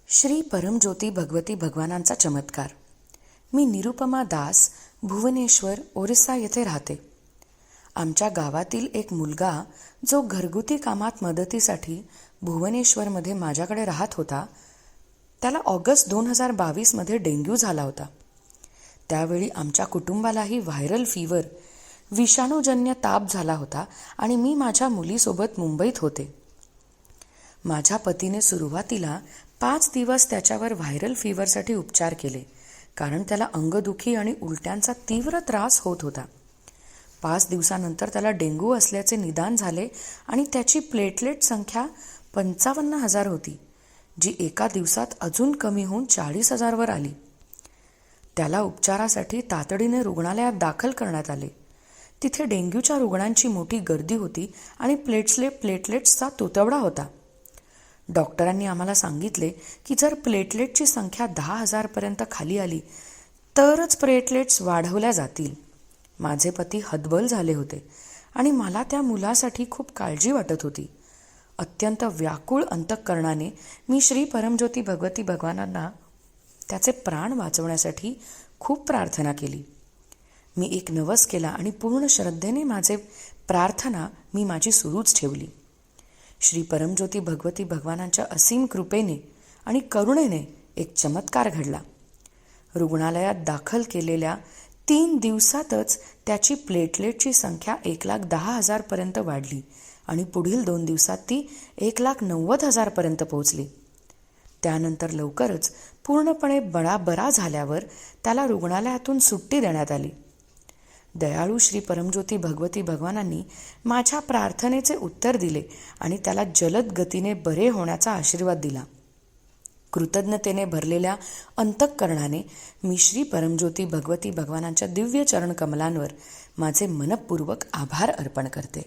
श्री परमज्योती भगवती भगवानांचा चमत्कार. मी निरुपमा दास भुवनेश्वर ओरिसा येथे राहते. आमच्या गावातील एक मुलगा जो घरगुती कामात मदतीसाठी भुवनेश्वरमध्ये माझ्याकडे राहत होता, त्याला ऑगस्ट 2022 डेंग्यू झाला होता. त्यावेळी आमच्या कुटुंबालाही व्हायरल फीवर विषाणूजन्य ताप झाला होता आणि मी माझ्या मुलीसोबत मुंबईत होते. माझ्या पतीने सुरुवातीला 5 दिवस त्याच्यावर व्हायरल फीवरसाठी उपचार केले, कारण त्याला अंगदुखी आणि उलट्यांचा तीव्र त्रास होत होता. 5 दिवसानंतर त्याला डेंग्यू असल्याचे निदान झाले आणि त्याची प्लेटलेट संख्या 55,000 होती, जी एका दिवसात अजून कमी होऊन 40,000 वर आली. त्याला उपचारासाठी तातडीने रुग्णालयात दाखल करण्यात आले. तिथे डेंग्यूच्या रुग्णांची मोठी गर्दी होती आणि प्लेटलेट्सचा तुटवडा होता. डॉक्टरांनी आम्हाला सांगितले की जर प्लेटलेटची संख्या 10,000 पर्यंत खाली आली तरच प्लेटलेट्स वाढवल्या जातील. माझे पती हतबल झाले होते आणि मला त्या मुलासाठी खूप काळजी वाटत होती. अत्यंत व्याकुळ अंतःकरणाने मी श्री परमज्योती भगवती भगवानांना त्याचे प्राण वाचवण्यासाठी खूप प्रार्थना केली. मी एक नवस केला आणि पूर्ण श्रद्धेने प्रार्थना माझी सुरूच ठेवली. श्री परमज्योती भगवती भगवानांच्या असीम कृपेने आणि करुणेने एक चमत्कार घडला. रुग्णालयात दाखल केलेल्या 3 दिवसातच त्याची प्लेटलेटची संख्या 1,10,000 पर्यंत वाढली आणि पुढील 2 दिवसात ती 1,90,000 पर्यंत पोहोचली. त्यानंतर लवकरच पूर्णपणे बरा झाल्यावर त्याला रुग्णालयातून सुट्टी देण्यात आली. दयाळू श्री परमज्योती भगवती भगवानांनी माझ्या प्रार्थनेचे उत्तर दिले आणि त्याला जलद गतीने बरे होण्याचा आशीर्वाद दिला. कृतज्ञतेने भरलेल्या अंतःकरणाने मी श्री परमज्योती भगवती भगवानांच्या दिव्य चरण कमलांवर माझे मनपूर्वक आभार अर्पण करते.